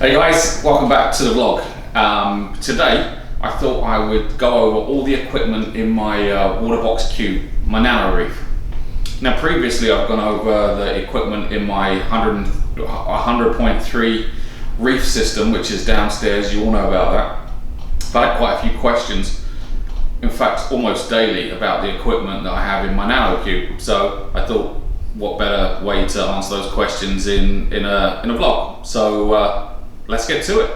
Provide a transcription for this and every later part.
Hey guys, welcome back to the vlog. Today I thought I would go over all the equipment in my Waterbox cube, my Nano Reef. Now previously I've gone over the equipment in my 100.3 Reef system, which is downstairs. You all know about that. But I had quite a few questions, in fact almost daily, about the equipment that I have in my Nano cube. So I thought, what better way to answer those questions in a vlog. So let's get to it.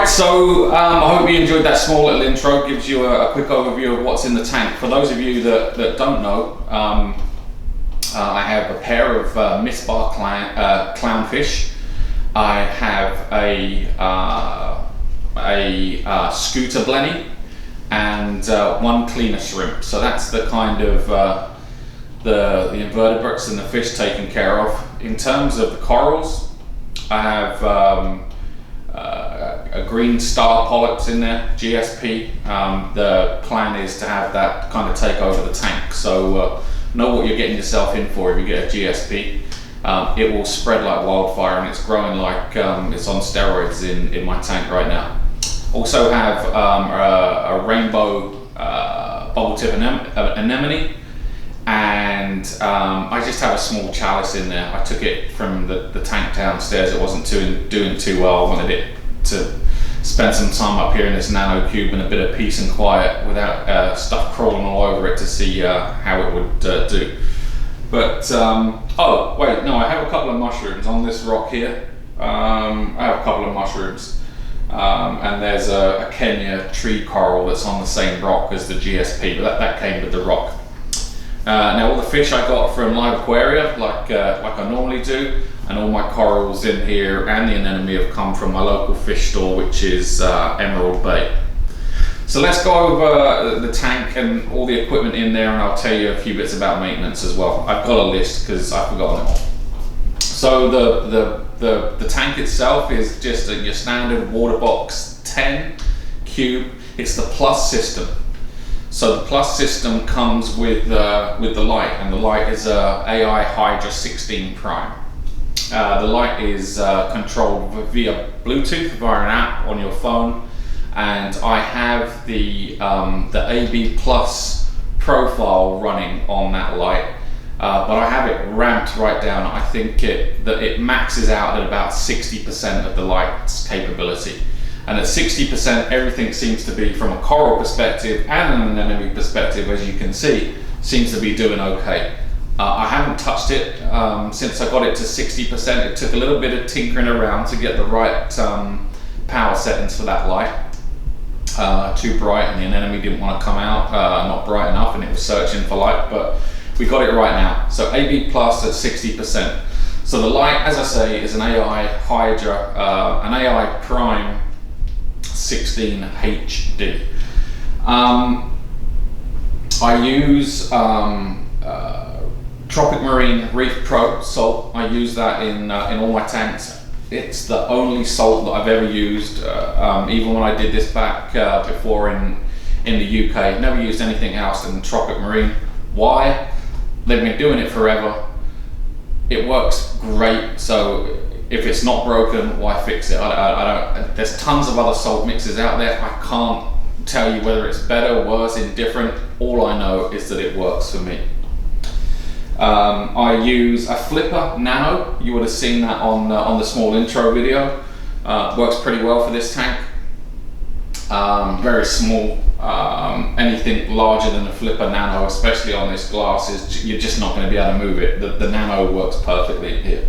So I hope you enjoyed that small little intro. Gives you a quick overview of what's in the tank. For those of you that don't know, I have a pair of misbar clownfish. I have a scooter blenny and one cleaner shrimp. So that's the kind of the invertebrates and the fish taken care of. In terms of the corals, I have a green star polyps in there, GSP. The plan is to have that kind of take over the tank. So know what you're getting yourself in for if you get a GSP. It will spread like wildfire, and it's growing like it's on steroids in my tank right now. Also have a rainbow bubble tip anemone, and I just have a small chalice in there. I took it from the tank downstairs. It wasn't doing too well. I wanted it to spend some time up here in this Nano cube in a bit of peace and quiet without stuff crawling all over it to see how it would do. But oh wait, no, I have a couple of mushrooms on this rock here. I have a couple of mushrooms, and there's a Kenya tree coral that's on the same rock as the GSP, but that came with the rock. Now all the fish I got from Live Aquaria, like I normally do, and all my corals in here and the anemone have come from my local fish store, which is Emerald Bay. So let's go over the tank and all the equipment in there, and I'll tell you a few bits about maintenance as well. I've got a list because I've forgotten it all. So the tank itself is just your standard Waterbox 10 cube. It's the Plus system. So the Plus system comes with the light, and the light is a AI Hydra 16 Prime. The light is controlled via Bluetooth via an app on your phone, and I have the AB Plus profile running on that light, but I have it ramped right down. I think that it maxes out at about 60% of the light's capability, and at 60% everything seems to be, from a coral perspective and an anemone perspective, as you can see, seems to be doing okay. I haven't touched it since I got it to 60%. It took a little bit of tinkering around to get the right power settings for that light. Too bright, and the anemone didn't want to come out, not bright enough, and it was searching for light, but we got it right now. So AB Plus at 60%. So the light, as I say, is an AI Hydra, an AI Prime 16 HD. I use Tropic Marine Reef Pro salt. I use that in all my tanks. It's the only salt that I've ever used, even when I did this back before in the UK. Never used anything else than Tropic Marine. Why? They've been doing it forever. It works great, so if it's not broken, why fix it? I don't. There's tons of other salt mixes out there. I can't tell you whether it's better, worse, indifferent. All I know is that it works for me. I use a Flipper Nano. You would have seen that on the small intro video. Works pretty well for this tank. Very small. Anything larger than a Flipper Nano, especially on this glass, you're just not going to be able to move it. The Nano works perfectly here.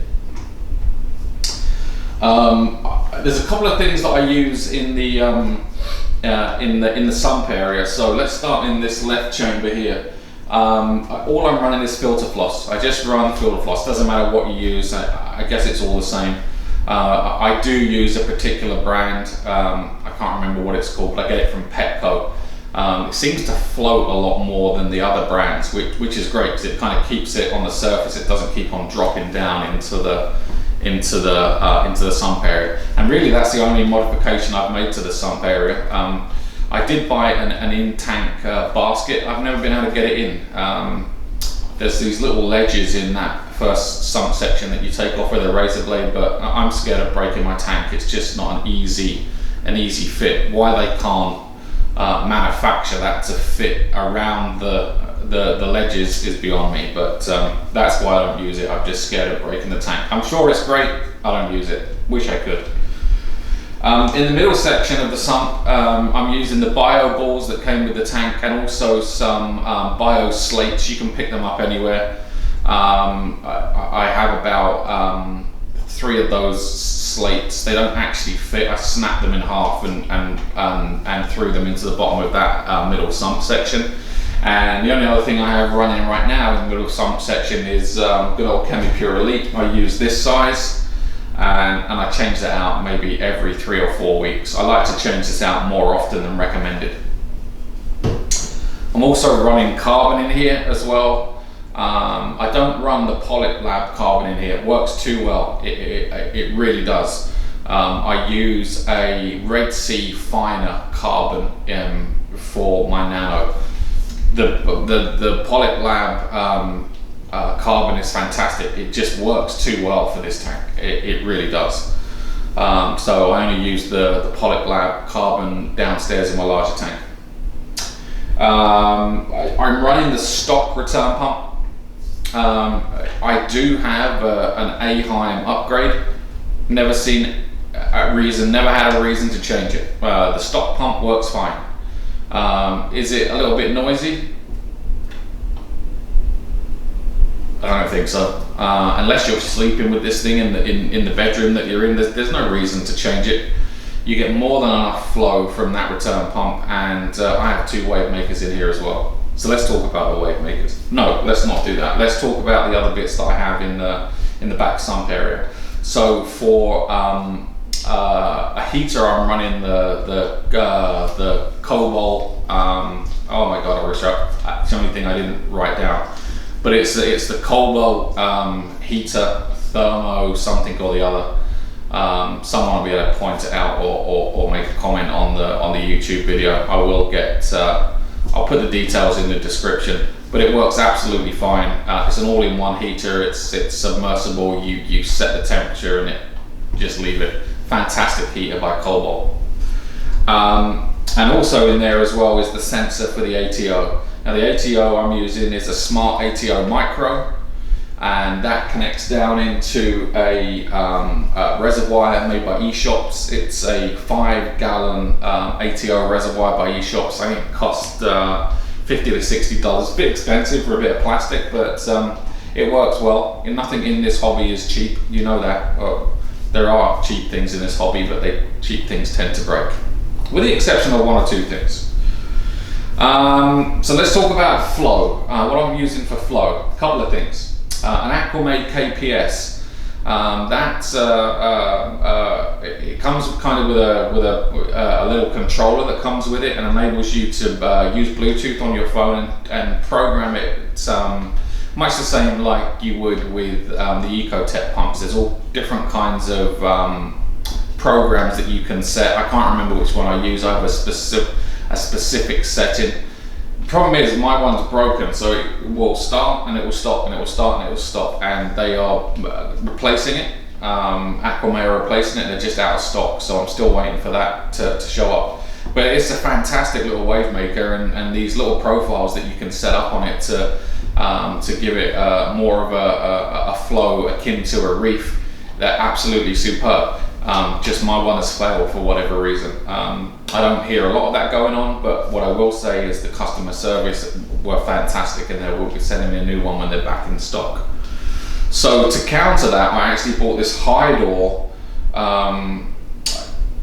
There's a couple of things that I use in the in the sump area. So let's start in this left chamber here. All I'm running is filter floss. I just run filter floss. Doesn't matter what you use. I guess it's all the same. I do use a particular brand. I can't remember what it's called, but I get it from Petco. It seems to float a lot more than the other brands, which is great because it kind of keeps it on the surface. It doesn't keep on dropping down into the sump area. And really, that's the only modification I've made to the sump area. I did buy an in-tank basket. I've never been able to get it in. There's these little ledges in that first sump section that you take off with a razor blade, but I'm scared of breaking my tank. It's just not an easy fit. Why they can't manufacture that to fit around the ledges is beyond me, but that's why I don't use it. I'm just scared of breaking the tank. I'm sure it's great, I don't use it. Wish I could. In the middle section of the sump, I'm using the bio balls that came with the tank, and also some bio slates. You can pick them up anywhere. I have about 3 of those slates. They don't actually fit. I snapped them in half and threw them into the bottom of that middle sump section. And the only other thing I have running right now in the middle sump section is good old ChemiPure Elite. I use this size. And I change that out maybe every 3 or 4 weeks. I like to change this out more often than recommended. I'm also running carbon in here as well. I don't run the Polyp Lab carbon in here. It works too well. It really does. I use a Red Sea finer carbon for my Nano. The Polyp Lab carbon is fantastic. It just works too well for this tank. It really does. So I only use the Polyp Lab carbon downstairs in my larger tank. I'm running the stock return pump. I do have an AHEIM upgrade. Never had a reason to change it. The stock pump works fine. Is it a little bit noisy? I don't think so. Unless you're sleeping with this thing in the bedroom that you're in, there's no reason to change it. You get more than enough flow from that return pump, and I have 2 wave makers in here as well. So let's talk about the wave makers. No, let's not do that. Let's talk about the other bits that I have in the back sump area. So for a heater, I'm running the Cobalt. Oh my god, I wish it's the only thing I didn't write down. But it's the Cobalt heater, thermo something or the other. Someone will be able to point it out or make a comment on the YouTube video. I will get. I'll put the details in the description. But it works absolutely fine. It's an all-in-one heater. It's submersible. You set the temperature and just leave it. Fantastic heater by Cobalt. And also in there as well is the sensor for the ATO. Now the ATO I'm using is a Smart ATO Micro, and that connects down into a reservoir made by eShops. It's a 5-gallon ATO reservoir by eShops. I think it cost $50 to $60. A bit expensive for a bit of plastic, but it works well. And nothing in this hobby is cheap, you know that. There are cheap things in this hobby, but cheap things tend to break, with the exception of 1 or 2 things. So let's talk about flow. What I'm using for flow, a couple of things. An Aquamade KPS. It comes kind of with a little controller that comes with it and enables you to use Bluetooth on your phone and program it much the same like you would with the Ecotech pumps. There's all different kinds of programs that you can set. I can't remember which one I use. I have a specific setting. The problem is my one's broken, so it will start and it will stop and it will start and it will stop, and they are replacing it. Aquamade are replacing it. They're just out of stock, so I'm still waiting for that to show up. But it's a fantastic little wave maker, and these little profiles that you can set up on it to give it more of a flow akin to a Reef. They're absolutely superb. Just my one has failed for whatever reason. I don't hear a lot of that going on, but what I will say is the customer service were fantastic, and they will be sending me a new one when they're back in stock. So to counter that, I actually bought this high door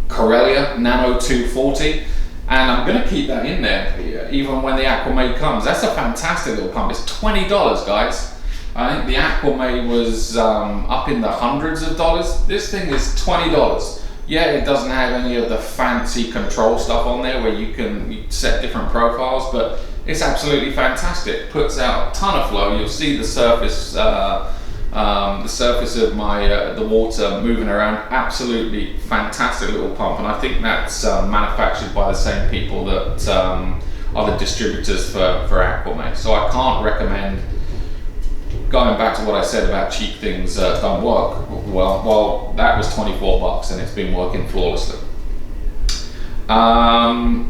Corellia Nano 240, and I'm going to keep that in there even when the Aquamade comes. That's a fantastic little pump. It's $20, guys. I think the Aquamade was up in the hundreds of dollars. This thing is $20. Yeah, it doesn't have any of the fancy control stuff on there where you can set different profiles, but it's absolutely fantastic. Puts out a ton of flow. You'll see the surface of my the water moving around. Absolutely fantastic little pump, and I think that's manufactured by the same people that are the distributors for Aquamade. So I can't recommend. Going back to what I said about cheap things don't work. Well, that was $24 and it's been working flawlessly. I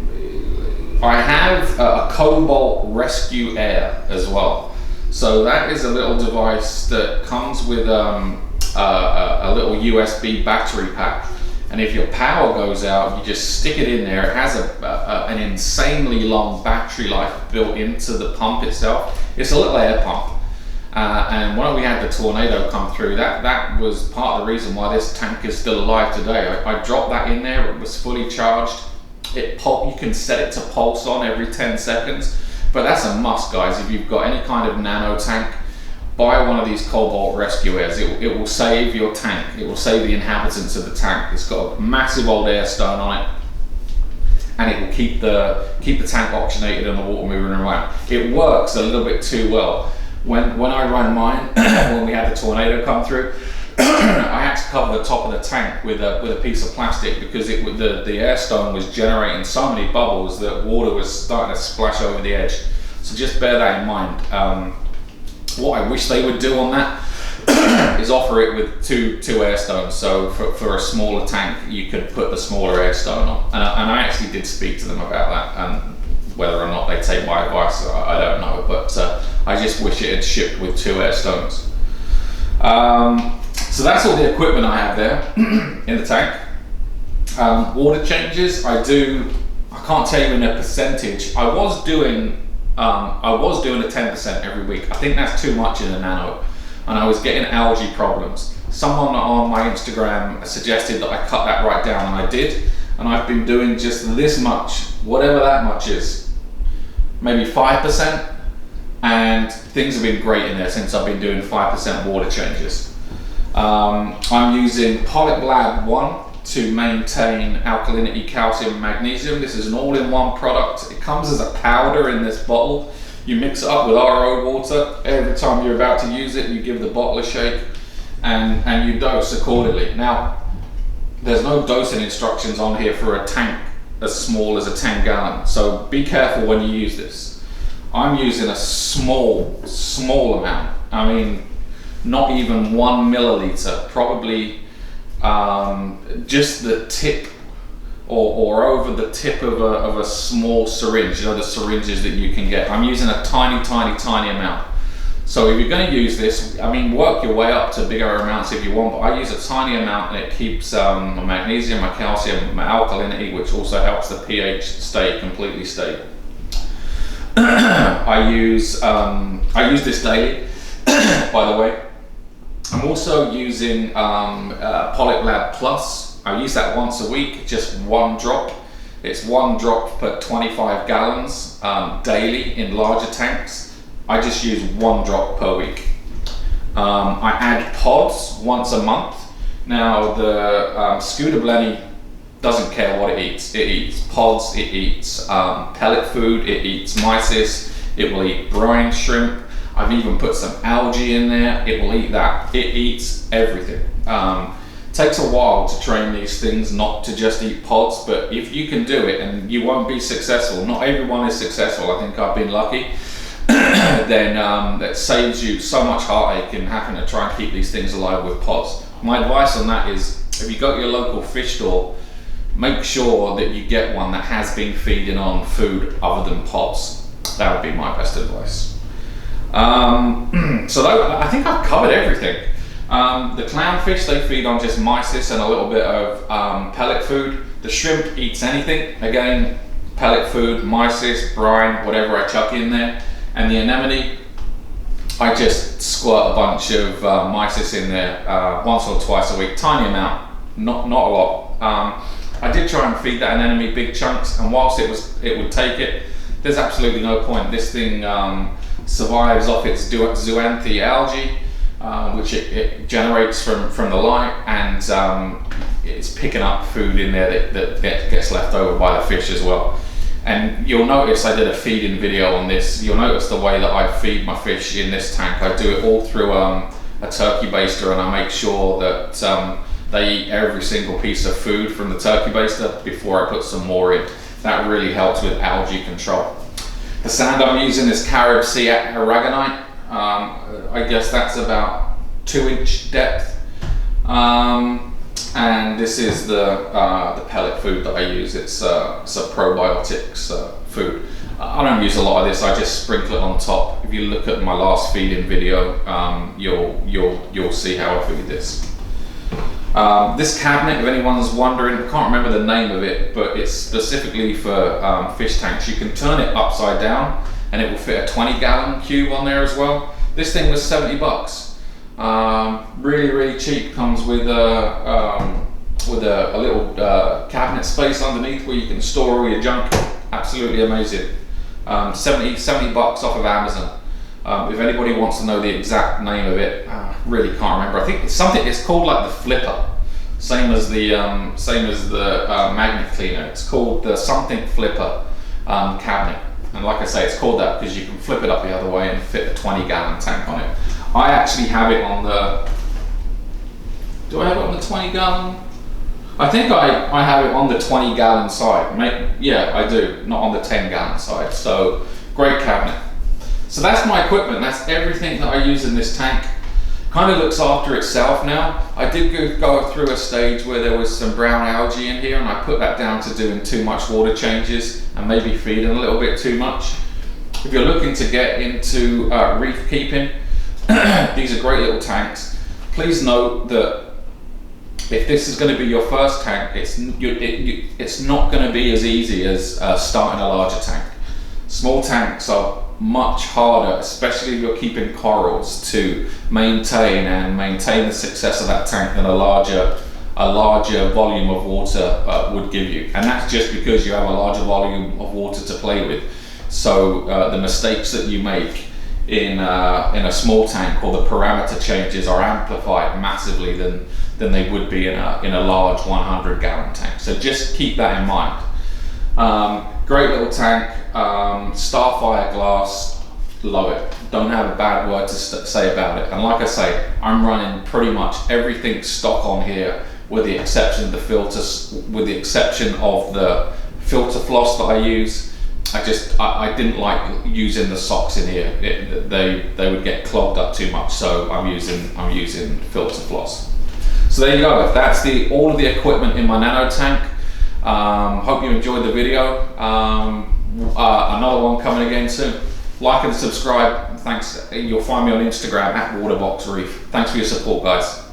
have a Cobalt Rescue Air as well. So that is a little device that comes with a little USB battery pack. And if your power goes out, you just stick it in there. It has an insanely long battery life built into the pump itself. It's a little air pump. And when we had the tornado come through, that was part of the reason why this tank is still alive today. I dropped that in there, it was fully charged. You can set it to pulse on every 10 seconds, but that's a must, guys. If you've got any kind of nano tank, buy one of these Cobalt Rescue Airs. It will save your tank, it will save the inhabitants of the tank. It's got a massive old air stone on it, and it will keep the tank oxygenated and the water moving around. It works a little bit too well. When I ran mine, when we had the tornado come through, I had to cover the top of the tank with a piece of plastic because the air stone was generating so many bubbles that water was starting to splash over the edge. So just bear that in mind. What I wish they would do on that is offer it with two air stones. So for a smaller tank, you could put the smaller air stone on. And I actually did speak to them about that. And whether or not they take my advice, I don't know, but I just wish it had shipped with 2 air stones. So that's all the equipment I have there in the tank. Water changes, I can't tell you in a percentage. I was doing a 10% every week. I think that's too much in a Nano, and I was getting algae problems. Someone on my Instagram suggested that I cut that right down, and I did, and I've been doing just this much, whatever that much is, maybe 5%, and things have been great in there since I've been doing 5% water changes. I'm using Polyp Lab 1 to maintain alkalinity, calcium, and magnesium. This is an all-in-one product. It comes as a powder in this bottle. You mix it up with RO water. Every time you're about to use it, you give the bottle a shake and you dose accordingly. Now, there's no dosing instructions on here for a tank as small as a 10 gallon. So be careful when you use this. I'm using a small amount. I mean, not even 1 milliliter, probably just the tip or over the tip of a small syringe, you know, the syringes that you can get. I'm using a tiny amount. So if you're going to use this, I mean, work your way up to bigger amounts if you want, but I use a tiny amount and it keeps my magnesium, my calcium, my alkalinity, which also helps the pH stay completely stable. I use this daily, by the way. I'm also using Polyp Lab Plus. I use that once a week, just 1 drop. It's 1 drop per 25 gallons daily in larger tanks. I just use 1 drop per week. I add pods once a month. Now the Scooter Blenny doesn't care what it eats. It eats pods, it eats pellet food, it eats mysis, it will eat brine shrimp. I've even put some algae in there, it will eat that. It eats everything. Takes a while to train these things not to just eat pods, but if you can do it, and you won't be successful, not everyone is successful, I think I've been lucky, then that saves you so much heartache in having to try and keep these things alive with pods. My advice on that is, if you go to your local fish store, make sure that you get one that has been feeding on food other than pods. That would be my best advice. So I think I've covered everything. The clownfish, they feed on just mysis and a little bit of pellet food. The shrimp eats anything. Again, pellet food, mysis, brine, whatever I chuck in there. And the anemone, I just squirt a bunch of mysis in there once or twice a week. Tiny amount, not a lot. I did try and feed that anemone big chunks, and whilst it would take it, there's absolutely no point. This thing survives off its zooxanthellae algae, which it generates from the light, and it's picking up food in there that gets left over by the fish as well. And you'll notice I did a feeding video on this. You'll notice the way that I feed my fish in this tank. I do it all through a turkey baster, and I make sure that they eat every single piece of food from the turkey baster before I put some more in. That really helps with algae control. The sand I'm using is Carib Sea aragonite. I guess that's about 2-inch depth. And this is the pellet food that I use. It's a probiotics food. I don't use a lot of this. I just sprinkle it on top. If you look at my last feeding video, you'll see how I feed this. This cabinet, if anyone's wondering, I can't remember the name of it, but it's specifically for fish tanks. You can turn it upside down, and it will fit a 20-gallon cube on there as well. This thing was 70 bucks. Really cheap. Comes with a little cabinet space underneath where you can store all your junk. Absolutely amazing. 70 bucks off of Amazon. If anybody wants to know the exact name of it, really can't remember. I think it's called like the flipper, same as the magnet cleaner. It's called the something flipper cabinet, and like I say, it's called that because you can flip it up the other way and fit a 20-gallon tank on it. I actually have it on the, do I have it on the 20-gallon? I think I have it on the 20-gallon side. Yeah, I do, not on the 10-gallon side. So, great cabinet. So that's my equipment. That's everything that I use in this tank. Kind of looks after itself now. I did go through a stage where there was some brown algae in here, and I put that down to doing too much water changes and maybe feeding a little bit too much. If you're looking to get into reef keeping, these are great little tanks. Please note that if this is going to be your first tank, it's not going to be as easy as starting a larger tank. Small tanks are much harder, especially if you're keeping corals, to maintain the success of that tank than a larger volume of water would give you. And that's just because you have a larger volume of water to play with. So the mistakes that you make in a small tank, or the parameter changes, are amplified massively than they would be in a large 100-gallon tank. So just keep that in mind. Great little tank, Starfire glass, love it. Don't have a bad word to say about it. And like I say, I'm running pretty much everything stock on here, with the exception of the filters, with the exception of the filter floss that I use. I didn't like using the socks in here. They would get clogged up too much, so I'm using filter floss. So there you go. That's all of the equipment in my Nano tank. Hope you enjoyed the video. Another one coming again soon. Like and subscribe. Thanks. You'll find me on Instagram at Waterbox Reef. Thanks for your support, guys.